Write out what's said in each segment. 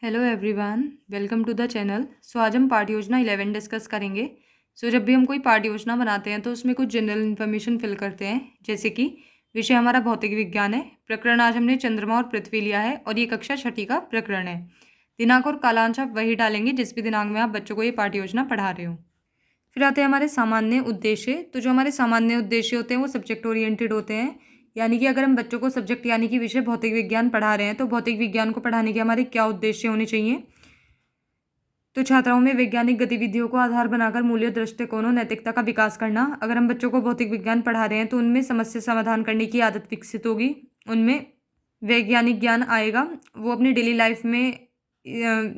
Hello everyone, welcome to the channel. आज हम पाठ योजना 11 डिस्कस करेंगे। जब भी हम कोई पाठ योजना बनाते हैं तो उसमें कुछ जनरल इन्फॉर्मेशन फिल करते हैं। जैसे कि विषय हमारा भौतिक विज्ञान है। प्रकरण आज हमने चंद्रमा और पृथ्वी लिया है और ये कक्षा छठी का प्रकरण है। दिनांक और कालांश आप वही डालेंगे जिस भी दिनांक में आप बच्चों को ये पाठ योजना पढ़ा रहे हो। फिर आते हैं हमारे सामान्य उद्देश्य। तो जो हमारे सामान्य उद्देश्य होते हैं वो सब्जेक्ट ओरिएंटेड होते हैं। यानी कि अगर हम बच्चों को सब्जेक्ट यानी कि विषय भौतिक विज्ञान पढ़ा रहे हैं तो भौतिक विज्ञान को पढ़ाने के हमारे क्या उद्देश्य होने चाहिए। तो छात्राओं में वैज्ञानिक गतिविधियों को आधार बनाकर मूल्य, दृष्टिकोणों, नैतिकता का विकास करना। अगर हम बच्चों को भौतिक विज्ञान पढ़ा रहे हैं तो उनमें समस्या समाधान करने की आदत विकसित होगी, उनमें वैज्ञानिक ज्ञान आएगा, वो अपनी डेली लाइफ में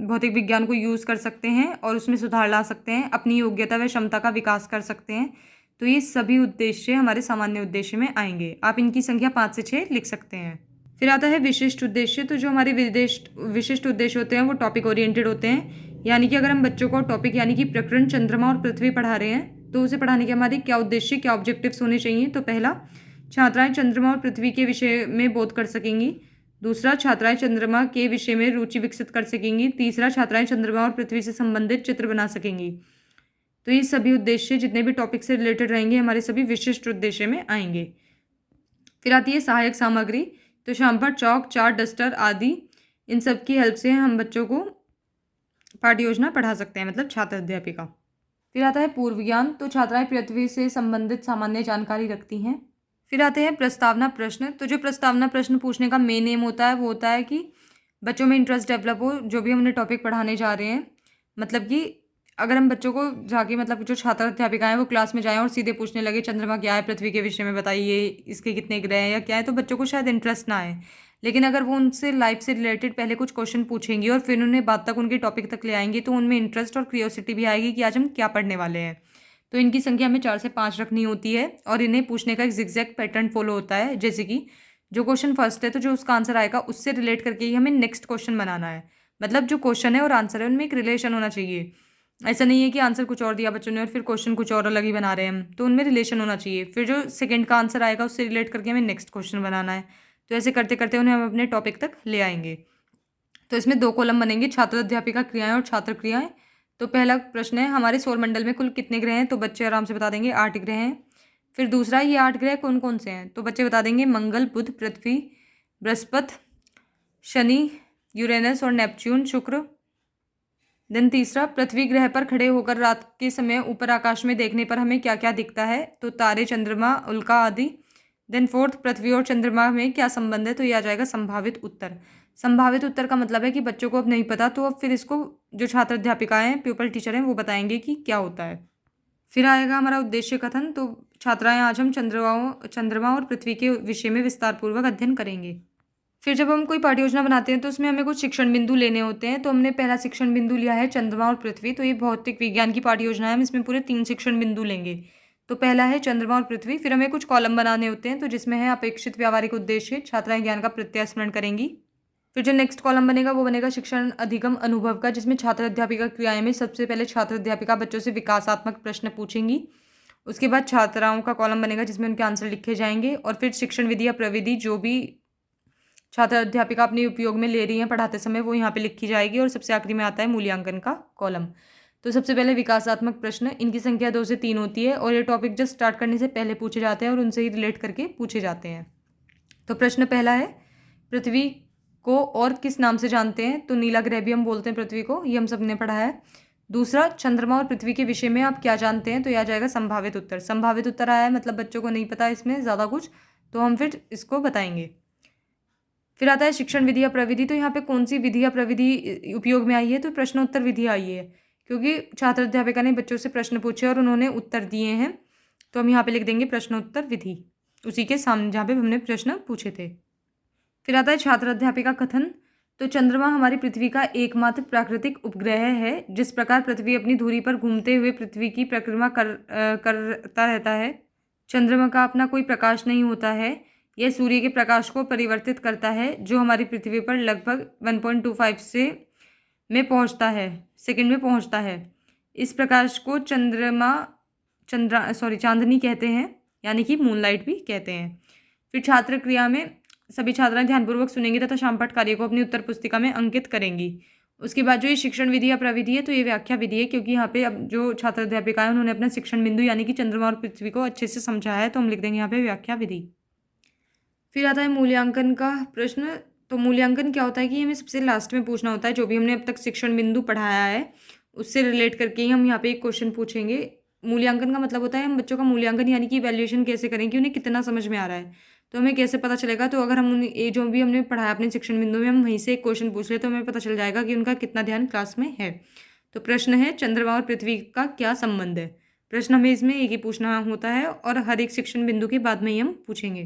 भौतिक विज्ञान को यूज़ कर सकते हैं और उसमें सुधार ला सकते हैं, अपनी योग्यता व क्षमता का विकास कर सकते हैं। तो ये सभी उद्देश्य हमारे सामान्य उद्देश्य में आएंगे। आप इनकी संख्या 5 से 6 लिख सकते हैं। फिर आता है विशिष्ट उद्देश्य। तो जो हमारे विशिष्ट उद्देश्य होते हैं वो टॉपिक ओरिएंटेड होते हैं। यानी कि अगर हम बच्चों को टॉपिक यानी कि प्रकरण चंद्रमा और पृथ्वी पढ़ा रहे हैं तो उसे पढ़ाने के हमारे क्या उद्देश्य, क्या ऑब्जेक्टिव्स होने चाहिए। तो पहला, छात्राएं चंद्रमा और पृथ्वी के विषय में बोध कर सकेंगी। दूसरा, छात्राएं चंद्रमा के विषय में रुचि विकसित कर सकेंगी। तीसरा, छात्राएं चंद्रमा और पृथ्वी से संबंधित चित्र बना सकेंगी। तो ये सभी उद्देश्य जितने भी टॉपिक से रिलेटेड रहेंगे हमारे सभी विशिष्ट उद्देश्य में आएंगे। फिर आती है सहायक सामग्री। तो शाम पर चौक, चार्ट, डस्टर आदि इन सब की हेल्प से हम बच्चों को पाठ्य योजना पढ़ा सकते हैं, मतलब छात्र अध्यापिका। फिर आता है पूर्व ज्ञान। तो छात्राएं पृथ्वी से संबंधित सामान्य जानकारी रखती हैं। फिर आते हैं प्रस्तावना प्रश्न। तो जो प्रस्तावना प्रश्न पूछने का मेन एम होता है वो होता है कि बच्चों में इंटरेस्ट डेवलप हो जो भी हम उन्हें टॉपिक पढ़ाने जा रहे हैं। मतलब कि अगर हम बच्चों को जाके, मतलब जो छात्र अध्यापिका हैं वो क्लास में जाएं और सीधे पूछने लगे चंद्रमा क्या है, पृथ्वी के विषय में बताइए, इसके कितने ग्रह हैं या क्या है, तो बच्चों को शायद इंटरेस्ट ना आए। लेकिन अगर वो उनसे लाइफ से रिलेटेड पहले कुछ क्वेश्चन पूछेंगी और फिर उन्हें बात तक, उनके टॉपिक तक ले आएंगे तो उनमें इंटरेस्ट और क्यूरियोसिटी भी आएगी कि आज हम क्या पढ़ने वाले हैं। तो इनकी संख्या हमें 4 से 5 रखनी होती है और इन्हें पूछने का एक जिगजैग पैटर्न फॉलो होता है। जैसे कि जो क्वेश्चन फर्स्ट है तो जो उसका आंसर आएगा उससे रिलेट करके ही हमें नेक्स्ट क्वेश्चन बनाना है। मतलब जो क्वेश्चन है और आंसर है उनमें एक रिलेशन होना चाहिए। ऐसा नहीं है कि आंसर कुछ और दिया बच्चों ने और फिर क्वेश्चन कुछ और अलग ही बना रहे हैं हम, तो उनमें रिलेशन होना चाहिए। फिर जो सेकंड का आंसर आएगा उससे रिलेट करके हमें नेक्स्ट क्वेश्चन बनाना है। तो ऐसे करते करते उन्हें हम अपने टॉपिक तक ले आएंगे। तो इसमें 2 कॉलम बनेंगे, छात्र अध्यापिका क्रियाएं और छात्र क्रियाएं। तो पहला प्रश्न है हमारे सौरमंडल में कुल कितने ग्रह हैं। तो बच्चे आराम से बता देंगे 8 ग्रह हैं। फिर दूसरा, ये 8 ग्रह कौन कौन से हैं। तो बच्चे बता देंगे मंगल, बुध, पृथ्वी, बृहस्पति, शनि, यूरेनस और नेपच्यून, शुक्र। देन तीसरा, पृथ्वी ग्रह पर खड़े होकर रात के समय ऊपर आकाश में देखने पर हमें क्या क्या दिखता है। तो तारे, चंद्रमा, उल्का आदि। देन फोर्थ, पृथ्वी और चंद्रमा में क्या संबंध है। तो ये आ जाएगा संभावित उत्तर। संभावित उत्तर का मतलब है कि बच्चों को अब नहीं पता, तो अब फिर इसको जो छात्र अध्यापिकाएं हैं, प्यूपल टीचर हैं, वो बताएंगे कि क्या होता है। फिर आएगा हमारा उद्देश्य कथन। तो छात्राएं आज हम चंद्रमा और पृथ्वी के विषय में विस्तार पूर्वक अध्ययन करेंगे। फिर जब हम कोई पाठ्य योजना बनाते हैं तो उसमें हमें कुछ शिक्षण बिंदु लेने होते हैं। तो हमने पहला शिक्षण बिंदु लिया है चंद्रमा और पृथ्वी। तो ये भौतिक विज्ञान की पाठ्य योजना है, हम इसमें पूरे 3 शिक्षण बिंदु लेंगे। तो पहला है चंद्रमा और पृथ्वी। फिर हमें कुछ कॉलम बनाने होते हैं तो जिसमें है अपेक्षित व्यावहारिक उद्देश्य, छात्राएं ज्ञान का प्रत्यास्मरण करेंगी। फिर जो नेक्स्ट कॉलम बनेगा वो बनेगा शिक्षण अधिगम अनुभव का, जिसमें छात्र अध्यापिका क्रियाएं में सबसे पहले छात्र अध्यापिका बच्चों से विकासात्मक प्रश्न पूछेंगी। उसके बाद छात्राओं का कॉलम बनेगा जिसमें उनके आंसर लिखे जाएंगे। और फिर शिक्षण विधि या प्रविधि जो भी छात्र अध्यापिका अपने उपयोग में ले रही हैं पढ़ाते समय वो यहाँ पे लिखी जाएगी। और सबसे आखिरी में आता है मूल्यांकन का कॉलम। तो सबसे पहले विकासात्मक प्रश्न, इनकी संख्या 2 से 3 होती है और ये टॉपिक जस्ट स्टार्ट करने से पहले पूछे जाते हैं और उनसे ही रिलेट करके पूछे जाते हैं। तो प्रश्न पहला है, पृथ्वी को और किस नाम से जानते हैं। तो नीला ग्रह भी हम बोलते हैं पृथ्वी को, ये हम सब ने पढ़ा है। दूसरा, चंद्रमा और पृथ्वी के विषय में आप क्या जानते हैं। तो यह आ जाएगा संभावित उत्तर। संभावित उत्तर आया है मतलब बच्चों को नहीं पता इसमें ज़्यादा कुछ, तो हम फिर इसको बताएंगे। फिर आता है शिक्षण विधि या प्रविधि। तो यहाँ पे कौन सी विधि या प्रविधि उपयोग में आई है। तो प्रश्नोत्तर विधि आई है, क्योंकि छात्र अध्यापिका ने बच्चों से प्रश्न पूछे और उन्होंने उत्तर दिए हैं। तो हम यहाँ पे लिख देंगे प्रश्नोत्तर विधि, उसी के सामने जहाँ पे हमने प्रश्न पूछे थे। फिर आता है छात्र अध्यापिका कथन। तो चंद्रमा हमारी पृथ्वी का एकमात्र प्राकृतिक उपग्रह है। जिस प्रकार पृथ्वी अपनी धुरी पर घूमते हुए पृथ्वी की परिक्रमा करता रहता है, चंद्रमा का अपना कोई प्रकाश नहीं होता है। यह सूर्य के प्रकाश को परिवर्तित करता है जो हमारी पृथ्वी पर लगभग 1.25 से में पहुंचता है, सेकंड में पहुंचता है। इस प्रकाश को चांदनी कहते हैं, यानी कि मूनलाइट भी कहते हैं। फिर छात्र क्रिया में सभी छात्राएं ध्यानपूर्वक सुनेंगी तथा शाम पाठ कार्य को अपनी उत्तर पुस्तिका में अंकित करेंगी। उसके बाद जो ये शिक्षण विधि या प्रविधि है तो ये व्याख्या विधि है, क्योंकि यहाँ पे अब जो छात्र अध्यापिका है उन्होंने अपना शिक्षण बिंदु यानी कि चंद्रमा और पृथ्वी को अच्छे से समझाया है, तो हम लिख देंगे यहाँ पे व्याख्या विधि। फिर आता है मूल्यांकन का प्रश्न। तो मूल्यांकन क्या होता है कि हमें सबसे लास्ट में पूछना होता है, जो भी हमने अब तक शिक्षण बिंदु पढ़ाया है उससे रिलेट करके ही हम यहाँ पे एक क्वेश्चन पूछेंगे। मूल्यांकन का मतलब होता है हम बच्चों का मूल्यांकन यानी कि वैल्यूएशन कैसे करें कि उन्हें कितना समझ में आ रहा है, तो हमें कैसे पता चलेगा। तो अगर हम ये जो भी हमने पढ़ाया अपने शिक्षण बिंदु में हम वहीं से एक क्वेश्चन पूछ ले तो हमें पता चल जाएगा कि उनका कितना ध्यान क्लास में है। तो प्रश्न है चंद्रमा और पृथ्वी का क्या संबंध है। प्रश्न हमें इसमें एक ही पूछना होता है और हर एक शिक्षण बिंदु के बाद में ही हम पूछेंगे।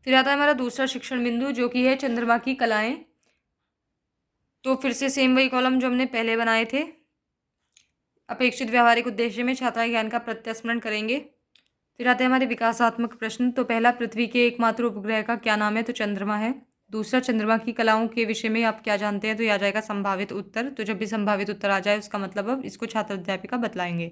फिर आता है हमारा दूसरा शिक्षण बिंदु जो कि है चंद्रमा की कलाएं। तो फिर से सेम वही कॉलम जो हमने पहले बनाए थे। अपेक्षित व्यावहारिक उद्देश्य में छात्रा ज्ञान का प्रत्यास्मरण करेंगे। फिर आते हैं हमारे विकासात्मक प्रश्न। तो पहला, पृथ्वी के एकमात्र उपग्रह का क्या नाम है, तो चंद्रमा है। दूसरा, चंद्रमा की कलाओं के विषय में आप क्या जानते हैं, तो यह आ जाएगा संभावित उत्तर। तो जब भी संभावित उत्तर आ जाए उसका मतलब अब इसको छात्र अध्यापिका बतलाएंगे।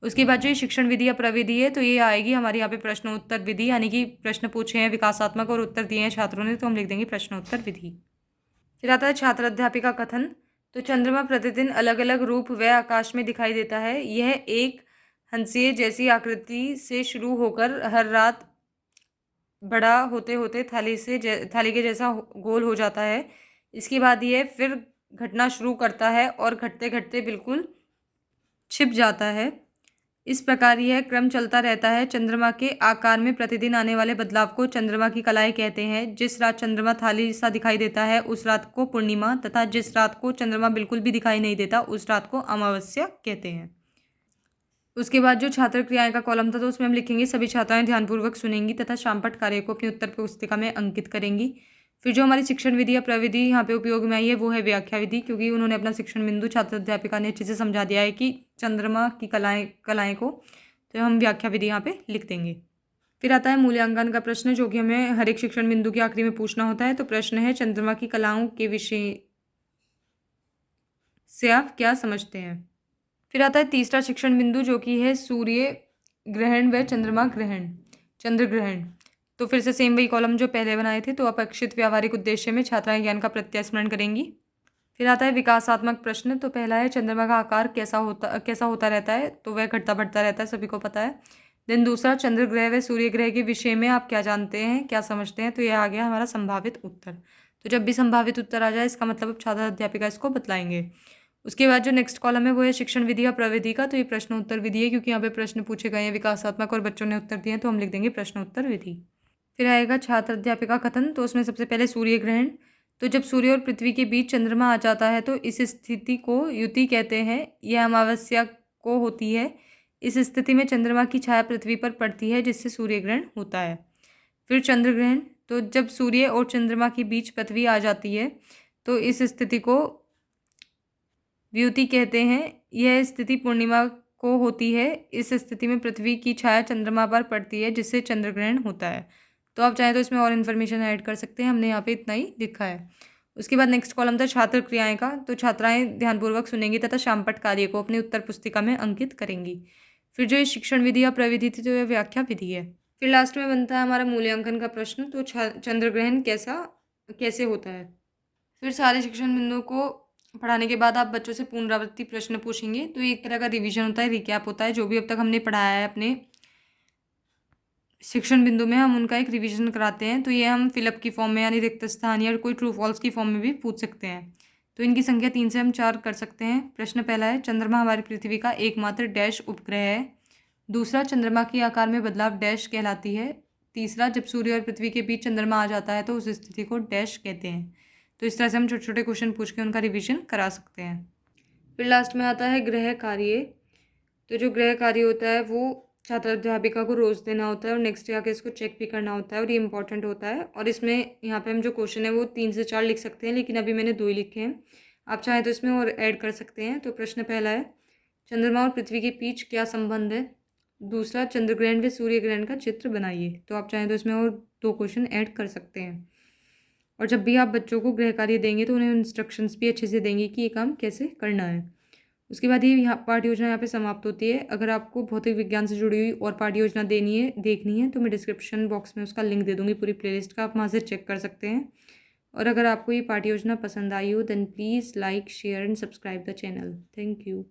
उसके बाद जो ये शिक्षण विधि या प्रविधि है तो ये आएगी हमारे यहाँ पे प्रश्न उत्तर विधि, यानी कि प्रश्न पूछे हैं विकासात्मक और उत्तर दिए हैं छात्रों ने, तो हम लिख देंगे प्रश्न उत्तर विधि। फिर आता है छात्र अध्यापिका कथन। तो चंद्रमा प्रतिदिन अलग अलग रूप व आकाश में दिखाई देता है। यह एक हंसिए जैसी आकृति से शुरू होकर हर रात बड़ा होते होते थाली के जैसा गोल हो जाता है। इसके बाद यह फिर घटना शुरू करता है और घटते घटते बिल्कुल छिप जाता है। इस प्रकार यह क्रम चलता रहता है। चंद्रमा के आकार में प्रतिदिन आने वाले बदलाव को चंद्रमा की कलाएं कहते हैं। जिस रात चंद्रमा थाली सा दिखाई देता है उस रात को पूर्णिमा, तथा जिस रात को चंद्रमा बिल्कुल भी दिखाई नहीं देता उस रात को अमावस्या कहते हैं। उसके बाद जो छात्र क्रियाएं का कॉलम था तो उसमें हम लिखेंगे सभी छात्राएं ध्यानपूर्वक सुनेंगी तथा शामपट कार्य को अपनी उत्तर पुस्तिका में अंकित करेंगी। फिर जो हमारी शिक्षण विधि या प्रविधि यहाँ पे उपयोग में आई है वो है व्याख्या विधि, क्योंकि उन्होंने अपना शिक्षण बिंदु छात्र अध्यापिका ने अच्छे से समझा दिया है कि चंद्रमा की कलाएं को, तो हम व्याख्या विधि यहाँ पे लिख देंगे। फिर आता है मूल्यांकन का प्रश्न जो कि हमें हर एक शिक्षण बिंदु के आखिरी में पूछना होता है। तो प्रश्न है चंद्रमा की कलाओं के विषय से आप क्या समझते हैं। फिर आता है तीसरा शिक्षण बिंदु जो कि है सूर्य ग्रहण व चंद्रमा ग्रहण, चंद्र ग्रहण। तो फिर से सेम वही कॉलम जो पहले बनाए थे। तो अपेक्षित व्यावहारिक उद्देश्य में छात्राएं ज्ञान का प्रत्यास्मरण करेंगी। फिर आता है विकासात्मक प्रश्न। तो पहला है चंद्रमा का आकार कैसा होता रहता है, तो वह घटता बढ़ता रहता है, सभी को पता है। देन दूसरा, चंद्र ग्रह व सूर्य ग्रह के विषय में आप क्या जानते हैं, क्या समझते हैं, तो यह आ गया हमारा संभावित उत्तर। तो जब भी संभावित उत्तर आ जाए इसका मतलब अब छात्र अध्यापिका इसको बतलाएंगे। उसके बाद जो नेक्स्ट कॉलम है वो है शिक्षण विधि या प्रविधि का। तो ये प्रश्न उत्तर विधि है, क्योंकि यहाँ पे प्रश्न पूछे गए हैं विकासात्मक और बच्चों ने उत्तर दिए हैं, तो हम लिख देंगे प्रश्न उत्तर विधि। फिर आएगा छात्र अध्यापिका कथन। तो उसमें सबसे पहले सूर्य ग्रहण। तो जब सूर्य और पृथ्वी के बीच चंद्रमा आ जाता है तो इस स्थिति को युति कहते हैं। यह अमावस्या को होती है। इस स्थिति में चंद्रमा की छाया पृथ्वी पर पड़ती है जिससे सूर्य ग्रहण होता है। फिर चंद्र ग्रहण। तो जब सूर्य और चंद्रमा के बीच पृथ्वी आ जाती है तो इस स्थिति को व्युति कहते हैं। यह स्थिति पूर्णिमा को होती है। इस स्थिति में पृथ्वी की छाया चंद्रमा पर पड़ती है जिससे चंद्र ग्रहण होता है। तो आप चाहें तो इसमें और इन्फॉर्मेशन ऐड कर सकते हैं, हमने यहाँ पे इतना ही लिखा है। उसके बाद नेक्स्ट कॉलम था छात्र क्रियाएं का। तो छात्राएं ध्यानपूर्वक सुनेंगी तथा शामपट कार्य को अपनी उत्तर पुस्तिका में अंकित करेंगी। फिर जो ये शिक्षण विधि या प्रविधि थी तो यह व्याख्या विधि है। फिर लास्ट में बनता है हमारा मूल्यांकन का प्रश्न। तो चंद्र ग्रहण कैसे होता है। फिर सारे शिक्षण बिंदुओं को पढ़ाने के बाद आप बच्चों से पुनरावृत्ति प्रश्न पूछेंगे। तो एक तरह का रिवीजन होता है, रिकैप होता है, जो भी अब तक हमने पढ़ाया है अपने शिक्षण बिंदु में हम उनका एक रिवीजन कराते हैं। तो ये हम फिलअप की फॉर्म में यानी रिक्त स्थान या कोई ट्रू फॉल्स की फॉर्म में भी पूछ सकते हैं। तो इनकी संख्या 3 से हम 4 कर सकते हैं। प्रश्न पहला है चंद्रमा हमारी पृथ्वी का एकमात्र डैश उपग्रह है। दूसरा, चंद्रमा के आकार में बदलाव डैश कहलाती है। तीसरा, जब सूर्य और पृथ्वी के बीच चंद्रमा आ जाता है तो उस स्थिति को डैश कहते हैं। तो इस तरह से हम छोटे छोटे क्वेश्चन पूछ के उनका रिवीजन करा सकते हैं। फिर लास्ट में आता है गृह कार्य। तो जो गृह कार्य होता है वो छात्र अध्यापिका को रोज़ देना होता है और नेक्स्ट डे आके इसको चेक भी करना होता है और ये इंपॉर्टेंट होता है। और इसमें यहाँ पे हम जो क्वेश्चन है वो 3 से 4 लिख सकते हैं, लेकिन अभी मैंने 2 ही लिखे हैं। आप चाहें तो इसमें और ऐड कर सकते हैं। तो प्रश्न पहला है चंद्रमा और पृथ्वी के बीच क्या संबंध है। दूसरा, चंद्र ग्रहण व सूर्य ग्रहण का चित्र बनाइए। तो आप चाहें तो इसमें और 2 क्वेश्चन ऐड कर सकते हैं। और जब भी आप बच्चों को गृह कार्य देंगे तो उन्हें इंस्ट्रक्शंस भी अच्छे से देंगे कि ये काम कैसे करना है। उसके बाद ये यहाँ पाठ्य योजना यहाँ पे समाप्त होती है। अगर आपको भौतिक विज्ञान से जुड़ी हुई और पाठ्य योजना देखनी है तो मैं डिस्क्रिप्शन बॉक्स में उसका लिंक दे दूँगी पूरी प्लेलिस्ट का, आप वहाँ से चेक कर सकते हैं। और अगर आपको ये पाठ योजना पसंद आई हो then please like share and subscribe the channel. Thank you.